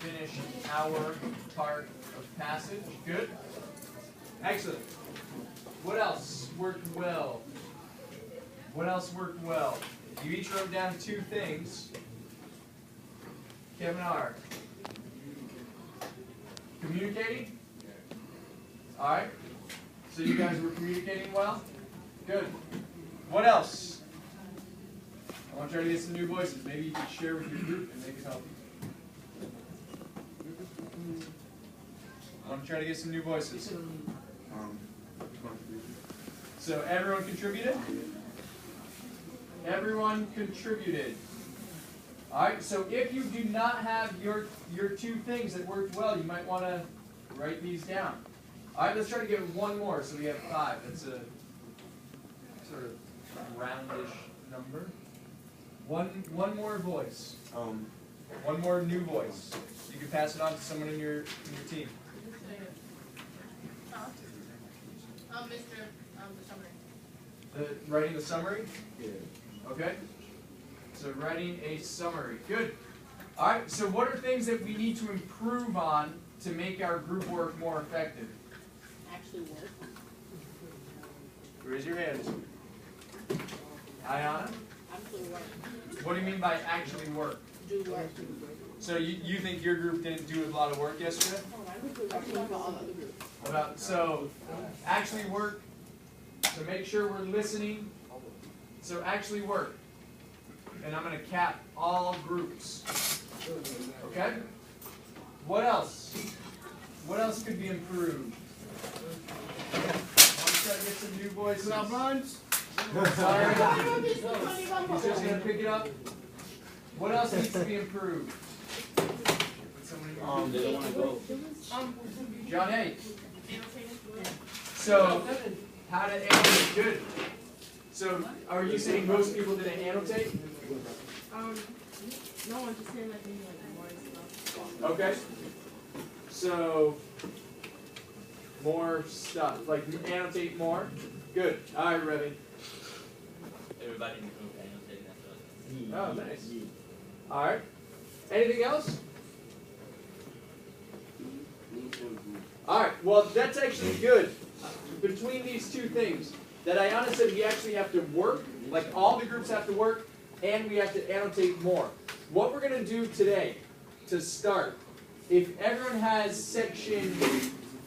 finish our part of passage. Good. Excellent. What else worked well? What else worked well? You each wrote down two things. Kevin R. Communicating? Alright. So you guys were communicating well? Good. What else? I want to try to get some new voices. Maybe you can share with your group and they can help you. I want to try to get some new voices. So everyone contributed? Everyone contributed. Alright, so if you do not have your two things that worked well, you might want to write these down. Alright, let's try to get one more. So we have 5. That's a sort of roundish number. One more voice. One more new voice. You can pass it on to someone in your team. The summary. Writing the summary? Yeah. Okay. So writing a summary. Good. All right. So what are things that we need to improve on to make our group work more effective? Actually work. Raise your hands. Ayana? Actually work. What do you mean by actually work? Do work. So you think your group didn't do a lot of work yesterday? So actually work. So make sure we're listening. So actually work. And I'm going to cap all groups. Okay? What else? What else could be improved? I want to try to get some new voices. Sorry. He's just going to pick it up. What else needs to be improved? They don't want to go. John A. So, how to annotate? Good. So, are you saying most people didn't annotate? No one just saying like maybe like more stuff. Okay. So, more stuff. Like annotate more? Good. Alright, Revy. Everybody in the group annotating that. Oh, nice. Alright. Anything else? Alright, well that's actually good. Between these two things, that Ayana said we actually have to work, like all the groups have to work, and we have to annotate more. What we're going to do today, to start, if everyone has section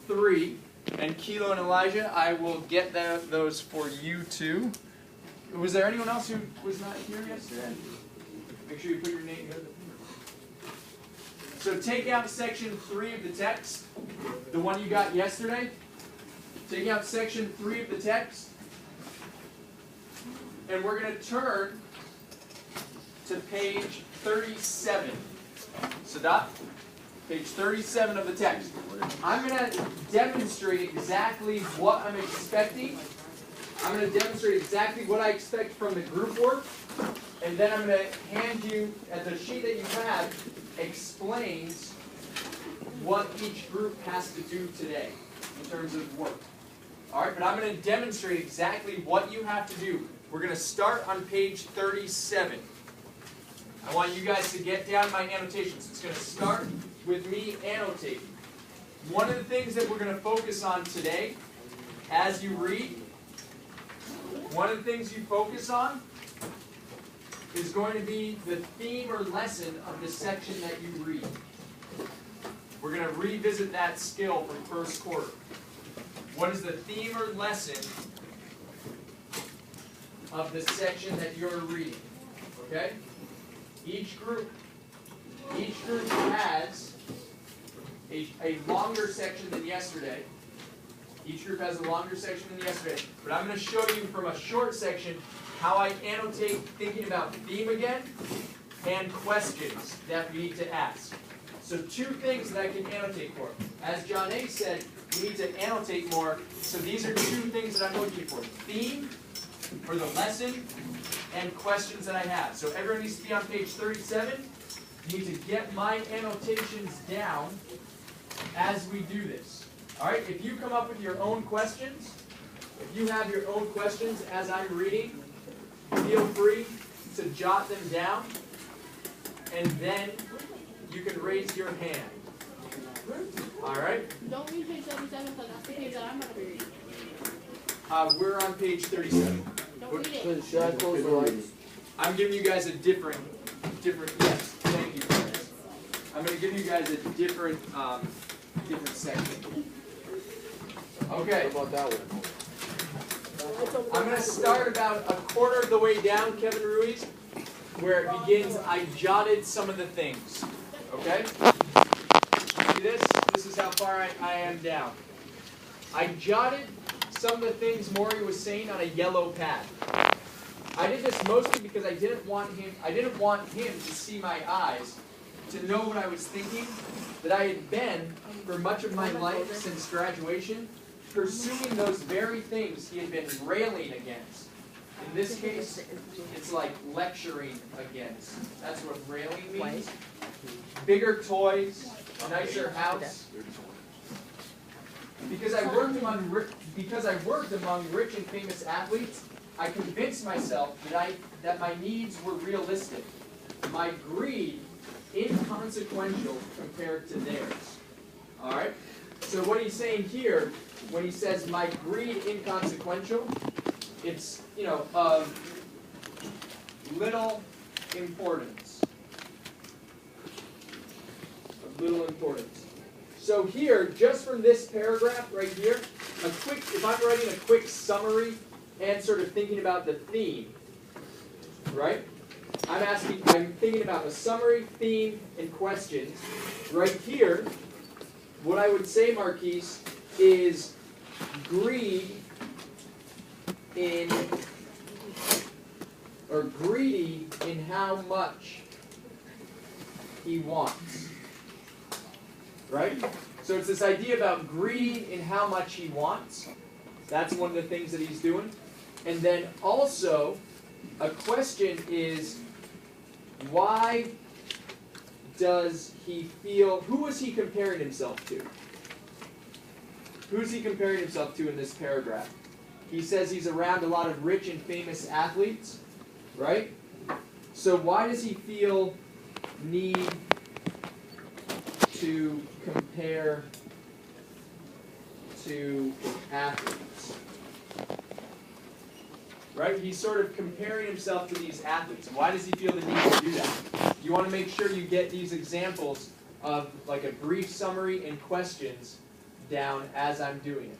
3, and Kilo and Elijah, I will get those for you too. Was there anyone else who was not here yesterday? Make sure you put your name here. So take out section 3 of the text, the one you got yesterday. Take out section 3 of the text. And we're going to turn to page 37. Sadat, page 37 of the text. I'm going to demonstrate exactly what I'm expecting. I'm going to demonstrate exactly what I expect from the group work. And then I'm going to hand you, at the sheet that you have, explains what each group has to do today in terms of work. Alright, but I'm going to demonstrate exactly what you have to do. We're going to start on page 37. I want you guys to get down my annotations. It's going to start with me annotating. One of the things that we're going to focus on today, as you read, one of the things you focus on is going to be the theme or lesson of the section that you read. We're going to revisit that skill from first quarter. What is the theme or lesson of the section that you're reading? Okay? Each group has a longer section than yesterday. Each group has a longer section than yesterday. But I'm going to show you from a short section how I annotate thinking about theme again and questions that we need to ask. So two things that I can annotate for. As John A. said, we need to annotate more. So these are two things that I'm looking for. Theme for the lesson and questions that I have. So everyone needs to be on page 37. You need to get my annotations down as we do this. Alright, if you come up with your own questions, if you have your own questions as I'm reading, feel free to jot them down and then you can raise your hand. Alright? Don't read page 77 because that's the page that I'm going to be reading. We're on page 37. Don't read it. Should I close the lights? I'm giving you guys a different, yes, thank you, Chris. I'm going to give you guys a different section. Okay. What about that one? I'm going to start about a quarter of the way down, Kevin Ruiz, where it begins, I jotted some of the things. Okay? See this? This is how far I am down. I jotted some of the things Maury was saying on a yellow pad. I did this mostly because I didn't want him to see my eyes, to know what I was thinking, that I had been, for much of my life since graduation, pursuing those very things he had been railing against. In this case, it's like lecturing against. That's what railing means. Bigger toys, nicer house. Because I worked among rich and famous athletes, I convinced myself that my needs were realistic. My greed inconsequential compared to theirs. All right. So what he's saying here, when he says my greed inconsequential, it's, of little importance. Of little importance. So here, just from this paragraph right here, if I'm writing a quick summary and sort of thinking about the theme, right? I'm thinking about a summary, theme, and questions. Right here, what I would say, Marquise, is greedy in how much he wants. Right? So it's this idea about greedy in how much he wants. That's one of the things that he's doing. And then also, a question is, why does he feel, who is he comparing himself to? Who's he comparing himself to in this paragraph? He says he's around a lot of rich and famous athletes, right? So why does he feel need to compare to athletes? Right? He's sort of comparing himself to these athletes. And why does he feel the need to do that? You want to make sure you get these examples of like a brief summary and questions down as I'm doing it.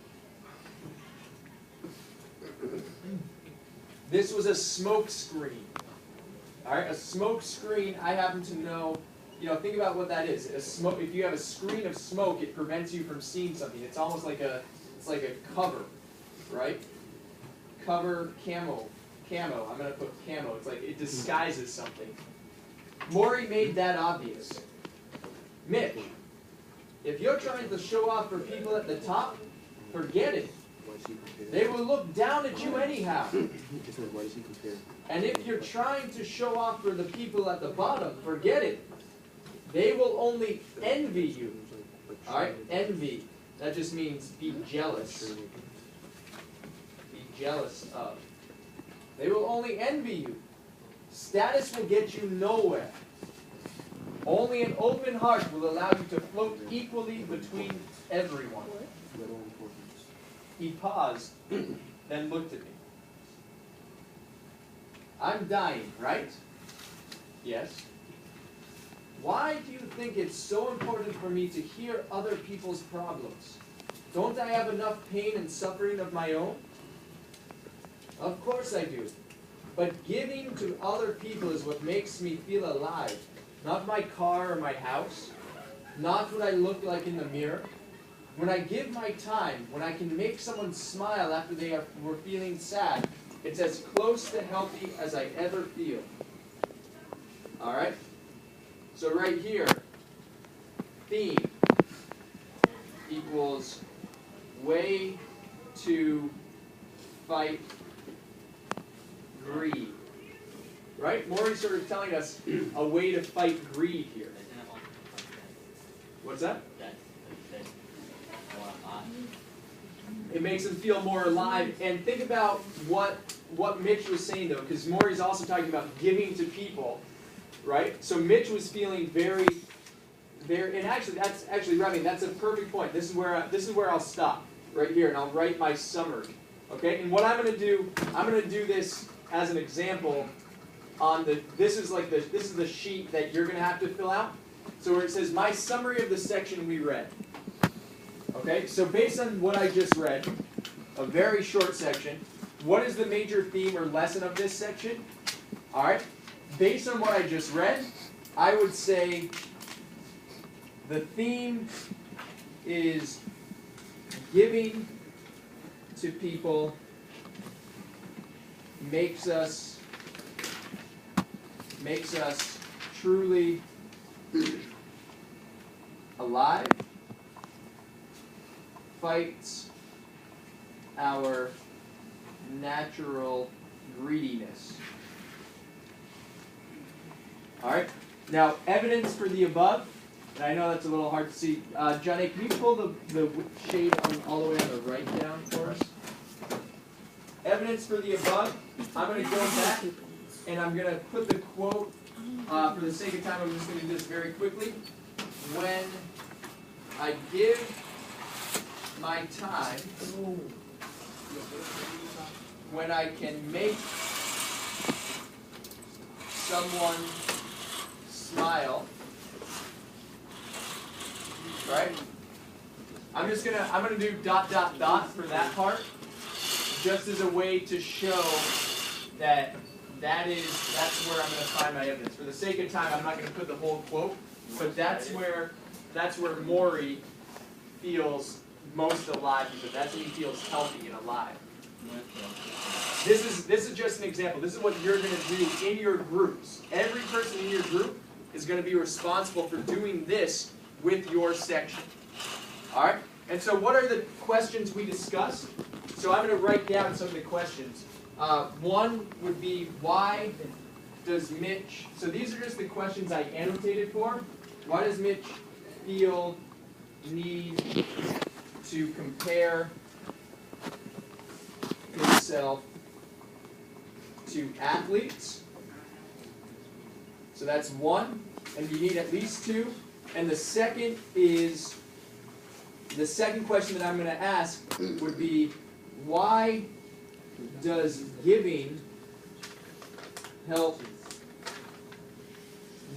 This was a smoke screen. All right, a smoke screen, I happen to know, think about what that is. If you have a screen of smoke, it prevents you from seeing something. It's almost like a cover, right? Cover, camo. I'm going to put camo. It's like it disguises something. Maury made that obvious. Mitch, if you're trying to show off for people at the top, forget it. They will look down at you anyhow. And if you're trying to show off for the people at the bottom, forget it. They will only envy you. All right? Envy. That just means be jealous. Be jealous of. They will only envy you. Status will get you nowhere. Only an open heart will allow you to float equally between everyone. He paused, then looked at me. I'm dying, right? Yes. Why do you think it's so important for me to hear other people's problems? Don't I have enough pain and suffering of my own? Of course I do. But giving to other people is what makes me feel alive. Not my car or my house. Not what I look like in the mirror. When I give my time, when I can make someone smile after they were feeling sad, it's as close to healthy as I ever feel. All right? So right here, theme equals way to fight greed. Right? Maury's sort of telling us a way to fight greed here. What's that? It makes them feel more alive. And think about what Mitch was saying, though, because Maury's also talking about giving to people, right? So Mitch was feeling very there, and actually, Remy, that's a perfect point. This is where I'll stop right here, and I'll write my summary. Okay, and what I'm going to do this as an example on the. This is the sheet that you're going to have to fill out. So where it says my summary of the section we read. Okay, so based on what I just read, a very short section. What is the major theme or lesson of this section? All right, based on what I just read, I would say the theme is giving to people makes us truly alive, fights our natural greediness. All right. Now, evidence for the above. And I know that's a little hard to see. Johnny, can you pull the shade all the way on the right down for us? Evidence for the above. I'm going to go back and I'm going to put the quote. For the sake of time, I'm just going to do this very quickly. When I give my time, when I can make someone smile, right? I'm gonna do ... for that part, just as a way to show that that's where I'm gonna find my evidence. For the sake of time, I'm not gonna put the whole quote, but that's where Maury feels most alive, because that's when he feels healthy and alive. This is just an example. This is what you're going to do in your groups. Every person in your group is going to be responsible for doing this with your section. All right? And so what are the questions we discussed? So I'm going to write down some of the questions. One would be, why does Mitch... So these are just the questions I annotated for. Why does Mitch feel need to compare himself to athletes? So that's one, and you need at least two. And the second question that I'm going to ask would be, why does giving help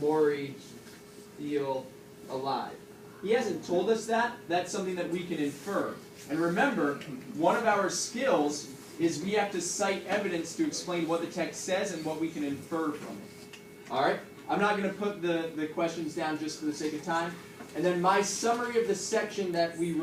Maury feel alive? He hasn't told us that. That's something that we can infer. And remember, one of our skills is we have to cite evidence to explain what the text says and what we can infer from it. All right? I'm not going to put the questions down just for the sake of time. And then my summary of the section that we